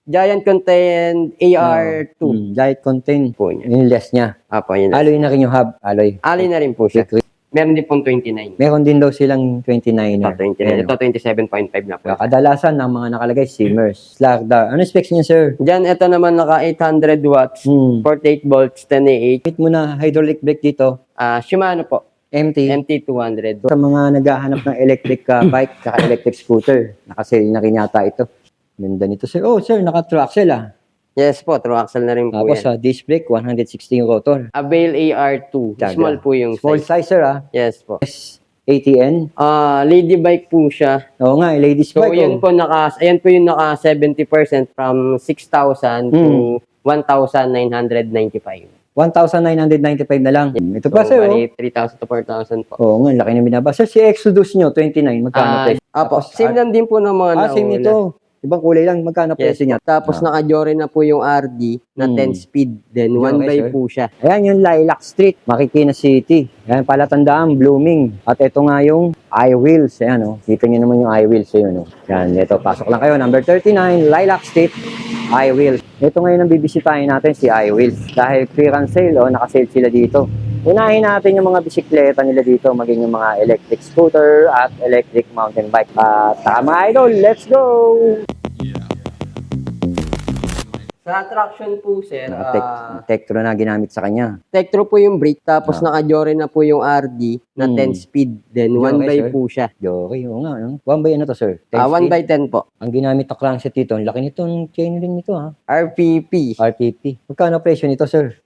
Giant content AR2 Giant content. po niya. Yung less niya. Apo, yun. Alloy na rin yung hub. Alloy. Alloy na rin po siya. Meron din pong 29. Meron din daw silang 29er. Ito, 29. Ito, 27.5 na po. Kadalasan ng mga nakalagay, Simmers. Slagda. Ano specs niya, sir? Diyan, ito naman naka 800 watts, 48 volts, 10A8. Hit mo na hydraulic brake dito. Shimano po, MT. MT200. Sa mga naghahanap ng electric bike, saka electric scooter, nakasale na rin yata ito. Ganda nito, sir. Oh, sir, naka-true axle Yes po, true axle na rin po Tapos yan. disc brake, 116 rotor. Avail AR2. Tiyaga. Small po yung Small size. size, sir, Yes po. ATN. Lady bike po siya. Oo nga, ladies So, bike. yan po ayan po yung naka 70% from 6,000 to 1,995. 1,995 na lang. Ito pa, sir. bali, 3,000 to 4,000 po. Oo nga, laki na binaba. Sir, si Exodus nyo, 29, magkano presyo? Apo, same lang din po ng mga nauna. Same nito. Ibang kulay lang, magkano Yes, presyo niya? tapos naka-jore na po yung RD na 10 speed. Then 1 Okay, by sir. po siya. Ayan yung Lilac Street, Marikina City. Ayan, palatandaan, blooming. At ito nga yung I-Wheels. Ayan, oh. Dito nyo naman yung I-Wheels. Ayan, oh. Ayan, ito, pasok lang kayo. Number 39, Lilac Street, I-Wheels. Ito ngayon ang bibisitahin natin, si I-Wheels. Dahil clearance sale, nakasale sila dito. Unahin natin yung mga bisikleta nila dito, maging yung mga electric scooter at electric mountain bike. Tama, idol, let's go! Sa traction po, sir, Tektro na ginamit sa kanya. Tektro po yung brake, tapos naka-jore na po yung RD na 10 speed. Then 1 by sir. po siya. Okay, oo nga. No? 1 by ano to, sir? 1 by 10 po. Ang ginamit na crankset dito, ang laki nito, ang chain ring nito, RPP. RPP. Magkano presyo nito, sir?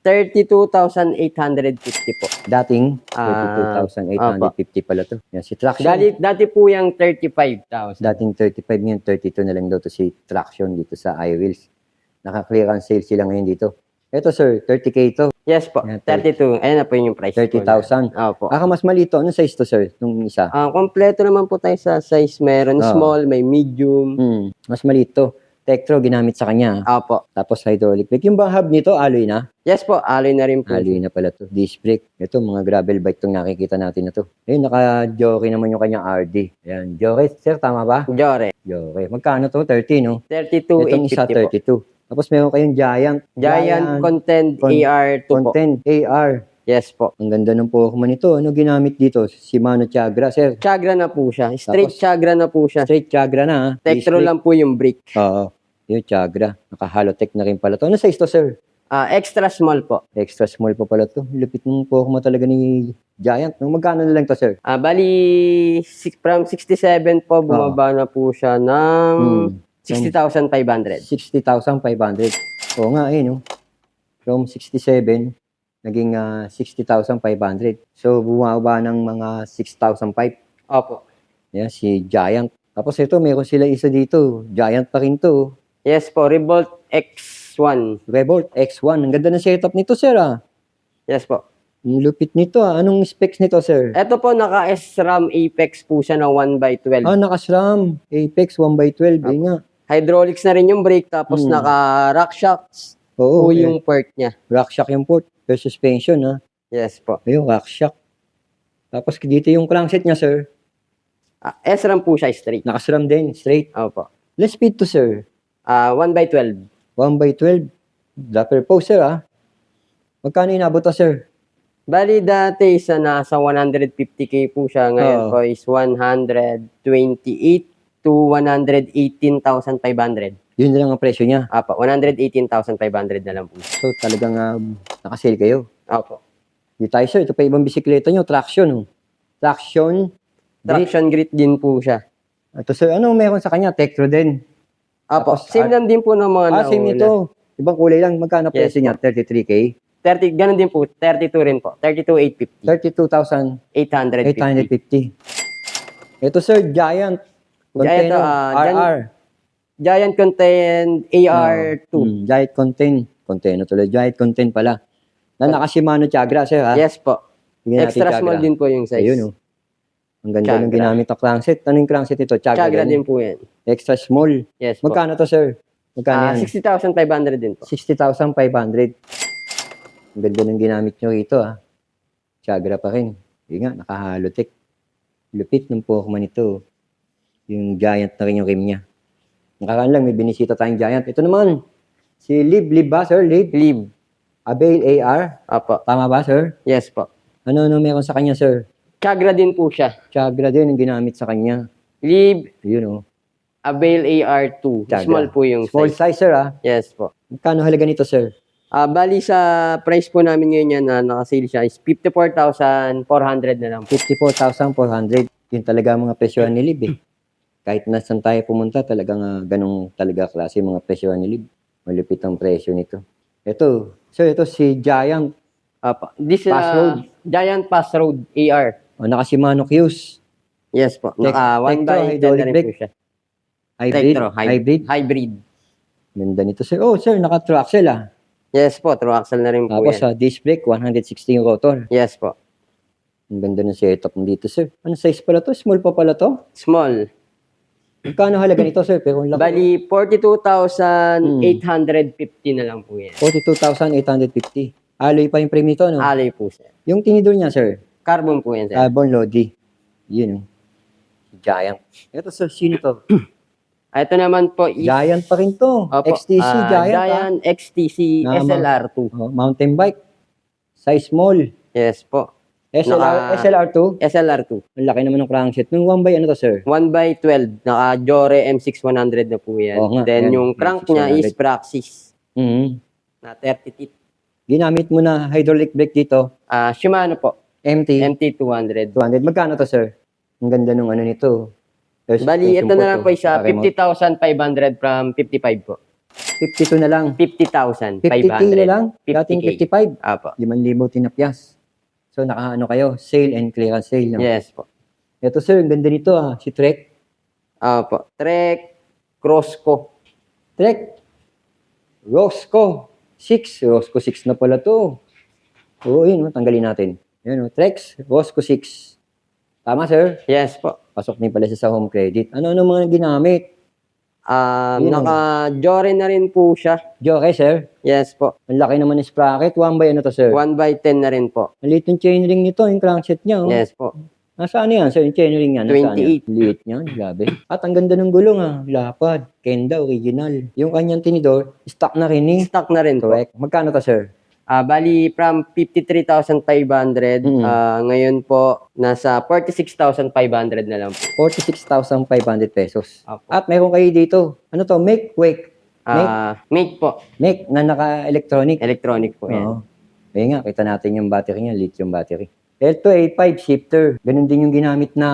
32,850 po. Dating, 32,850 pala to. Yan, si Traction. Dati po yung 35,000. Dating 35 ngayon, 32 na lang daw to si Traction dito sa iWheels. Naka-clearance sale sila ngayon dito. Ito, sir, 30K to. Yes po, Yan, 32. Ayan na po yung price. 30,000. Opo. Mas malito. Anong size to, sir? Nung isa? Kompleto naman po tayo sa size. Meron small, may medium. Mas malito. Tektro, ginamit sa kanya. Opo. Tapos hydraulic brake. Yung bang hub nito, alloy na? Yes po, alloy na rin po. Alloy na pala to. Disc brake. Ito, mga gravel bike itong nakikita natin na to. Ayun, naka-jockey naman yung kanyang RD. Ayan, jockey. Sir, tama ba? Jore. Jockey. Magkano to? 30, no? 32,850 Itong isa, po. 32. Tapos meron kayong Giant. Giant Content AR2 po. Content AR. Yes po. Ang ganda ng Pokemon ito. Ano ginamit dito? Shimano Tiagra, sir. Chagra na po siya. Straight Chagra na po siya. Straight Tiagra na, ha? Tektro lang po yung brake. Oo. Yung Tiagra. Naka-halotech na rin pala to. Ano size to, sir? Extra small po. Extra small pa pala to. Lupit ng Pokemon talaga ni Giant. Magkano na lang to, sir? Bali, from 67 po, bumaba na po siya ng 60,500. 60,500. Oo nga, no? From 67, naging 60,500. So, bumaba ng mga 6,500. Opo. Yan, si Giant. Tapos ito, meron sila isa dito. Giant pa rin to. Yes po, Revolt X1. Revolt X1. Ang ganda ng setup nito, sir, Yes po. Ang lupit nito, Anong specs nito, sir? Ito po, naka-SRAM Apex po siya na 1x12. Naka-SRAM. Apex 1x12. Ayun nga. Hydraulics na rin yung brake, tapos naka-rock shocks Oo, po yung port niya. rock shock yung port. Per suspension, Yes po. Ayun, rock shock. Tapos dito yung crankset niya, sir. SRAM po siya straight. Naka-SRAM din, straight. Opo. Let's speed to, sir. 1x12. 1x12. Dapper post, sir, Magkano inabot to, sir? Bali dati sa nasa 150k po siya. Ngayon po is 128 to 118,500. Yun na lang ang presyo niya. Apo, 118,500 na lang po. So, talagang nakasale kayo. Opo. Di tayo, sir. Ito pa ibang bisikleta nyo. Traction, Traction. Traction grit din po siya. Ito, sir. Ano meron sa kanya? Tektro din. Apo, Tapos, same lang din po ng mga nauna. Same nito. Ibang kulay lang. Magkano Yes, presyo niya? 33K? 30, ganun din po. 32 rin po. 32,850. 32,850. 850. Ito, sir. Giant. Container. RR. Giant Content AR2. Giant Content. Container tuloy. Giant Content pala. Naka-Shimano Tiagra, sir, Yes po. Tingnan natin Extra Tiagra. small din po yung size. Ayun, Ang ganda ng Tiagra. ginamit na crankset. Ano yung crankset ito? Chagra din po yan. Extra small. Yes po. Magkano to, sir? Magkano yan? 60,500 din po. 60,500. Ang ganda ng ginamit nyo rito, Tiagra pa rin. Hindi nga, naka-halotech. Lupit ng Pokemon ito. Yung Giant na rin yung rim niya. Nakaraan lang, may binisita tayong Giant. Ito naman, si Lib ba, sir? Lib. Avail AR. Opo. Tama ba, sir? Yes po. Ano meron sa kanya, sir? Chagra din po siya. Chagra din ang ginamit sa kanya. Lib, Yun, oh. Avail AR2. Chagra. Small po yung Small size. size, sir, ah. Yes po. Magkano halaga nito, sir? Bali sa price po namin ngayon yan na nakasale siya is 54,400 na lang. 54,400. Yun talaga ang mga presyohan ni Lib, eh. Kahit nasan tayo pumunta, talagang ganong talaga klase yung mga presyohan ni Lib. Malupit ang presyo nito. Ito, sir, ito si Giant. This is Pass Road. Giant Pass Road AR. O, naka Shimano Q's. Yes po. Naka 1 Tektro, by 10 na hydraulic rin brake. po siya. Hybrid. Tektro, Hybrid. Hybrid. Ganda nito, sir. Oh, sir, naka true axle, ah. Yes po, true axle na rin po Tapos, yan. disc brake, 116 rotor. Yes po. Ang ganda ng setup dito, sir. Ano size pala to? Small pa pala to? Small. Magkano halaga nito, sir? Pero ang laki. Bali, 42,850 na lang po yan. 42,850. Alloy pa yung frame nito, no? Alloy po siya. Yung tinidor niya, sir. Carbon po yan, sir. Carbon Lodi. Yun, oh. Giant. Ito, sir, sino to? Ito naman po is... Giant pa rin to. Opo, XTC, Giant, ah. Giant XTC Na- SLR2. Oh, mountain bike. Size small. Yes po. SLR2. SLR2. Ang laki naman ng crankshaft. Nung 1 by ano to, sir? 1 by 12. Naka Jore M6100 na po yan. Oo nga, Then yan. yung crank niya is Praxis Mhm. na 30 teeth. Ginamit mo na hydraulic brake dito. Shimano po. MT. MT200. 200. Magkano to, sir? Ang ganda nung ano nito. Bali, ito na lang po siya. Remote. 50,500 from 55 po. 52 na lang. 50,500. 50K na lang. 50K. Dating 55. Apo. 5,000 tinapyas. So, naka-ano kayo? Sale and clearance sale. No? Yes po. Ito, sir. Ang ganda nito, ah. Si Trek. Apo. Trek Crossco. Trek. Rosco 6. Rosco 6 na pala to. Oo, yun. Tanggalin natin. Yan, Trex. Rosco 6. Tama, sir? Yes po. Pasok din pala siya sa home credit. Ano mga ginamit? Yun, Naka Jore na rin po siya. Joke, sir. Yes po. Ang laki naman ng sprocket. 1 by ano to, sir? 1 by 10 na rin po. Ang liit ng chainring nito, yung crankshaft niya. Oh. Yes po. Nasaan yan, sir? Yung chainring niya? Nasaan 28. yan? Liit niya, grabe. At ang ganda ng gulong, ah. Lapad. Kenda, original. Yung kanyang tinidor, stock na rin eh. Stock na rin po. Correct. Magkano to, sir? Bali, from 53,500, ngayon po, nasa 46,500 na lang po. 46,500 pesos. Apo. At meron kayo dito. Ano to? Wake. Make po. Make na naka-electronic. Electronic po yan. Oo. Ayun nga, kita natin yung battery niya, lithium battery. L2A5 shifter. Ganun din yung ginamit na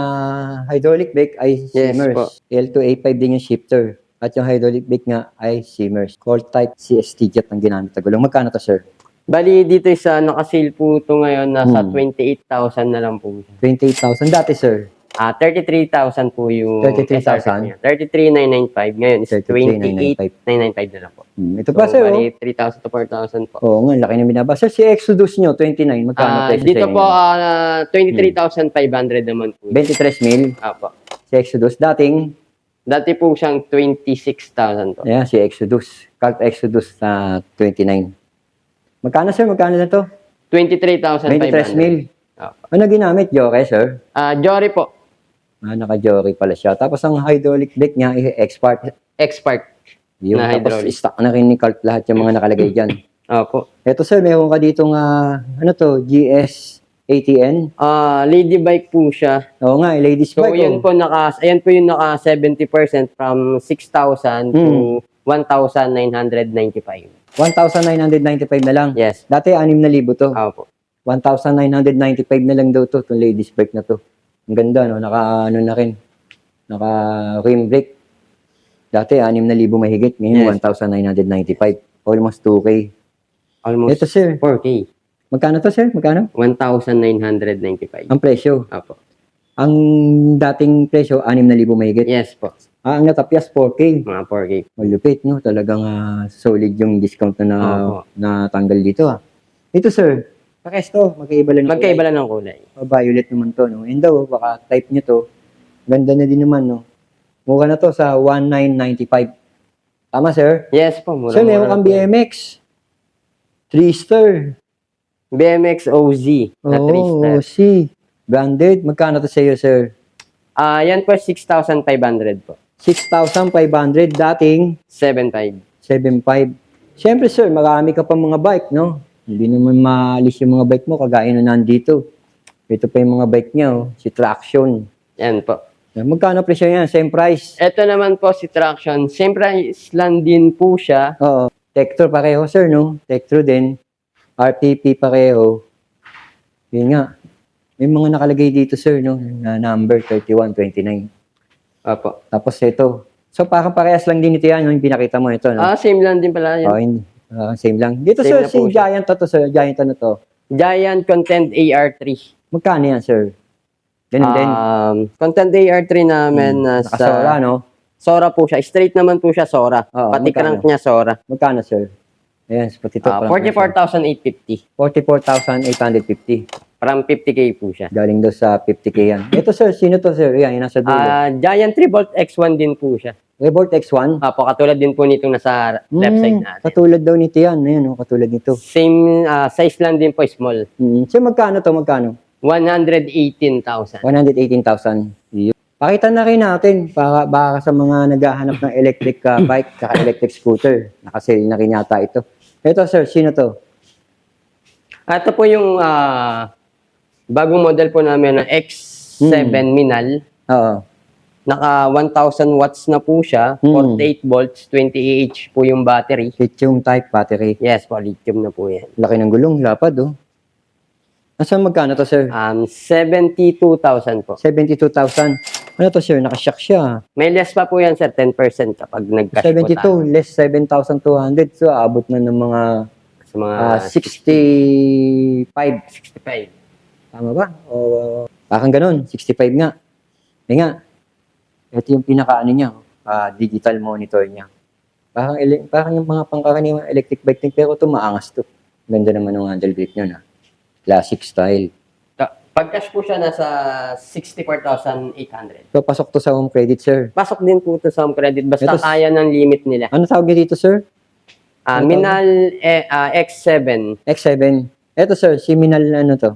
hydraulic brake ay Yes Siemens. po. L2A5 din yung shifter. At yung hydraulic brake nga ay Siemens. Core type CST jet ang ginamit na gulong. Magkano to, sir? Bali, dito isa, naka-sale po ito ngayon, nasa 28,000 na lang po. 28,000. Dati, sir? 33,000 po yung 33,000? SRP niya. 33,995. Ngayon is 28,995 na lang po. Ito pa, sir. Oh. Bali, 3,000 to 4,000 po. Oo nga, laki na binaba. Sir, si Exodus nyo, 29. Magkano peso Dito sa inyo? po, 23,500 naman po. 23 mil. Apo. Si Exodus. Dating, Dati po siyang 26,000 po. ayan, si Exodus. Cult Exodus na 29. Magkano, sir? Magkano na to? 23,500. 23 mil. Apo. Ano ginamit? Joke, sir? Jory po. Naka-jory pala siya. Tapos ang hydraulic brake niya, X-Part. X-Part. Yung Na tapos hydraulic. stock na rin ni Cult lahat yung mga nakalagay dyan. Opo. Ito, sir, meron ka ditong, ano to, GS ATN. Lady bike po siya. Oo nga, ladies So, bike. yun po ayan po yung naka 70% from 6,000 to 1,995. 1,995 na lang. Yes. Dati, 6,000 to. Opo. 1,995 na lang daw to, itong ladies bike na to. Ang ganda, no? Ano na rin. Naka-rim brake. Dati, 6,000 mahigit. Ngayon, Yes. 1,995. Almost 2K. Almost Ito, sir. 4K. Magkano to, sir? Magkano? 1,995. Ang presyo. Opo. Ang dating presyo, 6,000 mahigit. Yes po. Ang natapyas, 4K. Mga 4K. Malupit, no? Talagang solid yung discount na Opo. natanggal dito, ah. Ito, sir. Pakesto, magkaiba lang. Magkaiba lang ng kulay. Violet naman to, no? And daw, baka type nyo to. Ganda na din naman, no? Mura na to sa 1,995. Tama, sir? Yes po. Mura, Sir, meron kang BMX. 3-star. BMX OZ na 3-star. si branded. Magkano to sa iyo, sir? Yan po 6,500 po. 6,500 dating 7.5. 7.5. Siyempre sir, marami ka pa mga bike, no? Hindi naman maalis yung mga bike mo kagaya na nandito. Ito pa yung mga bike niya, oh. Si Traction. Yan po. Magkano presyo yan? Same price? Ito naman po si Traction. Same price lang din po siya. Oo. Tektro pareho sir, no? Tektro din. RTP pareho. Yun nga. May mga nakalagay dito sir, no? Na number 3129. Opo. Tapos ito. So parang parehas lang din ito yan, no? Yung pinakita mo ito, no? Same lang din pala yan. Oh, hindi. Same lang. Dito Same sir, na si po siya. Giant to sir. Giant ano to? Giant Content AR3. Magkano yan sir? Ganun din. Content AR3 namin nasa... Nakasora, no? Sora po siya. Straight naman po siya Sora. Oo, Pati magkano? crank niya Sora. Magkano sir? Ayan, pati ito. 44,850. 44,850. Parang 50K po siya. Galing daw sa 50K yan. Ito sir, sino to sir? Yan, yung nasa dulo. Giant 3V X1 din po siya. Revolt X1? Apo, katulad din po nitong nasa left side natin. Katulad daw nito yan. Ayan, katulad nito. Same size lang din po, small. So magkano to? Magkano? 118,000. 118,000. Yun. Pakita na rin natin baka sa mga naghahanap ng electric bike saka electric scooter. Nakasale na rin yata ito. Ito sir, sino to? Ito po yung bagong model po namin na X7 Minal. Oo. Naka 1,000 watts na po siya. 48 volts, 20 Ah po yung battery. Lithium type battery. Yes po, lithium na po yan. Laki ng gulong, lapad oh. Nasaan magkano to sir? 72,000 po. 72,000. Ano to sir? Nakashock siya. May less pa po yan, sir. 10% kapag nag-cash po 72 tayo. less 7,200. So abot na ng mga Sa mga 65. 65. Tama ba? O parang ganun, 65 nga. Eh nga, ito yung pinaka-ano niya, digital monitor niya. Parang yung mga pangkaraniwang electric bike din, pero ito maangas to. Ganda naman ng handle grip niya na. Classic style. Pag-cash po siya nasa 64,800. So pasok to sa home credit, sir. Pasok din po ito sa home credit basta Ito- kaya ng limit nila. Ano tawag niyo dito, sir? Ano Minal X7. X7. Ito, sir, si Minal ano to?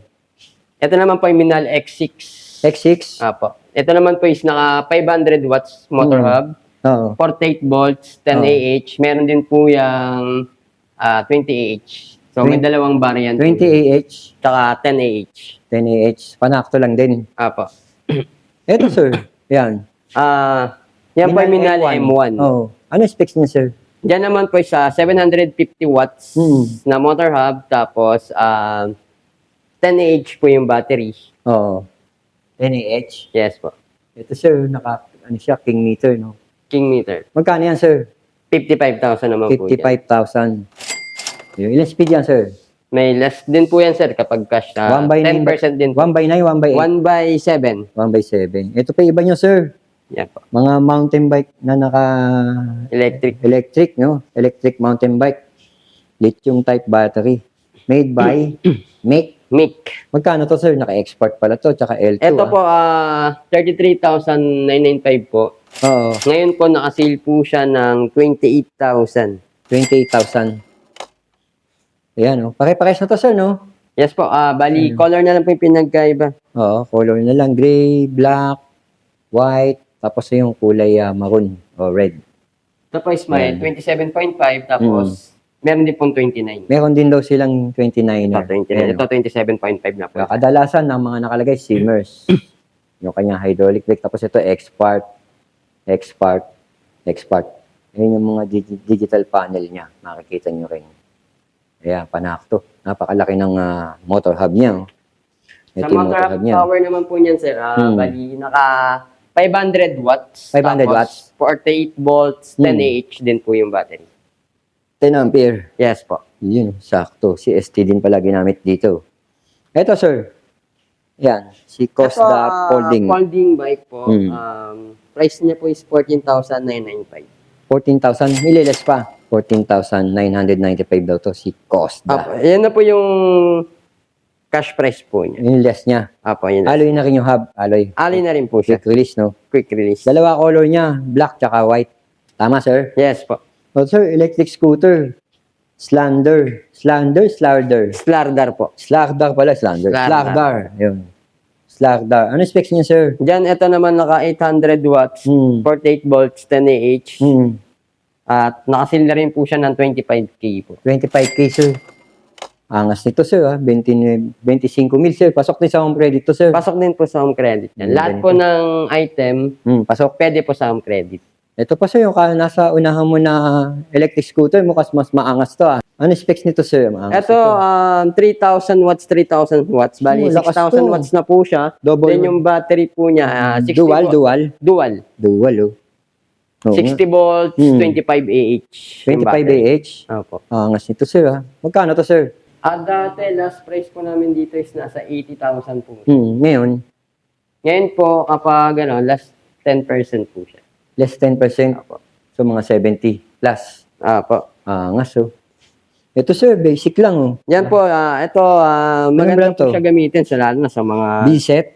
Ito naman po yung Minal X6. X6? Apo. Ito naman po is naka 500 watts motor hub, Oo. 48 volts, 10 Ah. Meron din po yung 20 Ah. So may dalawang variant. 20 Ah, Tsaka 10 Ah. 10 Ah. Panakto lang din. Apo. Ito, sir. Yan. Yan po yung Minal M1. Oo. Ano specs niya, sir? Diyan naman po sa 750 watts na motor hub, tapos 10 Ah po yung battery. Oo. 10 Ah. Yes po. Ito, sir, ano siya, king meter, no? King meter. Magkano yan, sir? 55,000 naman po yan. 55,000. Ilan speed yan, sir? May less din po yan, sir, kapag cash. 10% din po. 1/9, 1/8? 1/7. 1/7. Ito pa iba nyo, sir. Yan po. Mga mountain bike na Electric. no? Electric mountain bike. Lithium type battery. Made by Mic. Magkano to, sir? Naka-export pala to, tsaka L2. Ito po, 33,995 po. Oo. Ngayon po, nakasale po siya ng 28,000. 28,000. Ayan, oh. Pare-pares na to, sir, no? Yes po, bali, color na lang po yung pinagkaiba. Oo, color na lang. Gray, black, white, tapos yung kulay maroon o red. Ito po is may 27.5, tapos meron din pong 29. Meron din daw silang 29er. Ito 27.5 na po. Kadalasan ng mga nakalagay, Simmers. Yung kanyang hydraulic brake. Tapos ito, X-Part. Ayan yung mga digital panel niya. Makikita nyo rin. Ayan, panakto. Napakalaki ng motor hub niya. Oh. Sa Ito yung motor hub power naman po niyan, sir. Bali, naka 500 watts. 500 tapos watts. 48 volts, 10 Ah din po yung battery. 10 ampere. Yes po. Yun, sakto. Si ST din pala ginamit dito. Ito, sir. Yan. Si Cosda Folding. Folding bike po. Price niya po is 14,995. 14,000. Mililes pa. 14,995 daw to. Si Cosda. Yan na po yung cash price po niya. Yung less niya. Apo, yun na. Alloy na rin yung hub. Alloy. Ali na rin po siya. Quick release, no? Quick release. Dalawa color niya. Black tsaka white. Tama, sir? Yes po. Oh, sir, electric scooter. Slardar Slardar po. pala, Slander. Slardar. Yun. Slagda. Ano specs niya, sir? Diyan, ito naman naka 800 watts, 48 volts, 10 Ah. At nakasil na rin po siya ng 25K po. 25K, sir. Angas nito, sir, ha? 25 mil, sir. Pasok din sa home credit to, sir. Pasok din po sa home credit. Yan. Lahat po ng item, Pasok. pwede po sa home credit. Ito pa, sir, yung nasa unahan mo na electric scooter, mukhang mas maangas to, ah. Ano specs nito, sir? Maangas Ito, 3,000 watts, 3,000 watts. Bali, Lakas 6,000 to. watts na po siya. Double. Then yung battery po niya, 60 Dual, Dual. oh. Oo 60 nga. volts, 25 Ah. yung 25 battery. Ah. Opo. Angas nito, sir, ha? Magkano to, sir? Dati, last price po namin dito is nasa 80,000 po. Ngayon, Ngayon po, kapag last 10% po siya. less 10%. Opo. So, mga 70 plus. Opo. Angas, oh. Ito, sir, basic lang, oh. Yan po, ito, maganda brand to? po siya gamitin sa lalo na sa mga B-set.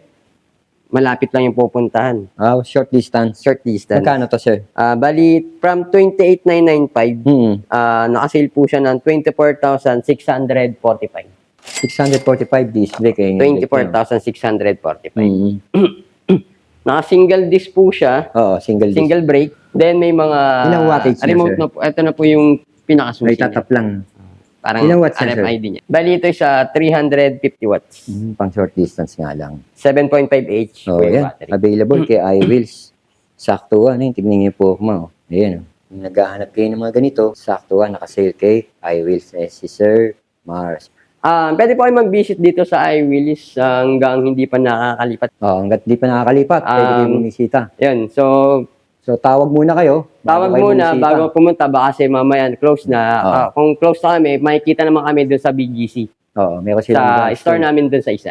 malapit lang yung pupuntahan. Short distance. Short distance. Magkano to, sir? Bali, from 28,995, nakasale po siya ng 24,645. 645 disc brake. 24,645. Naka-single disc po siya, Oo, single disc. single brake. Then may mga Ilang wattage niya, remote sir? na po. Ito na po yung pinakasusi May niya. tatap lang. Parang Ilang watts yan, sir? RFID niya. Bali, ito sa 350 watts. Pang short distance nga lang. 7.5H Oh, po yung yan. battery. Available kay iWheels. Sakto, ano yun. Tignan niyo po, mo. Ayan, oh. Kung naghahanap kayo ng mga ganito, sakto, nakasale kay iWheels. Si Sir Mars. Pwede po kayo mag-visit dito sa iWheels hanggang hindi pa nakakalipat. Hanggat di pa nakakalipat, pwede kayo bumisita. Yun, so So, tawag muna kayo. tawag kayo muna bumisita. bago pumunta. Baka kasi mamaya close na. Kung close na kami, makikita naman kami doon sa BGC. Oo, meron Sa silang store namin doon sa isa.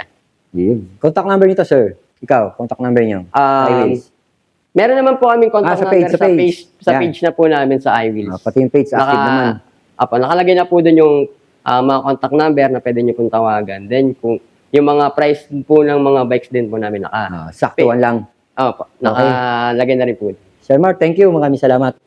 Yun. Contact number nito, sir. Ikaw, contact number niyo. iWheels. Meron naman po kaming contact sa page, number sa page. sa Yan. page na po namin sa iWheels. Pati yung page, active naman. Nakalagay na po doon yung mga contact number na pwede nyo pong tawagan. Then, kung yung mga price po ng mga bikes din po namin Saktuan lang. nakalagay na rin po. Sir Mark, thank you. Maraming salamat.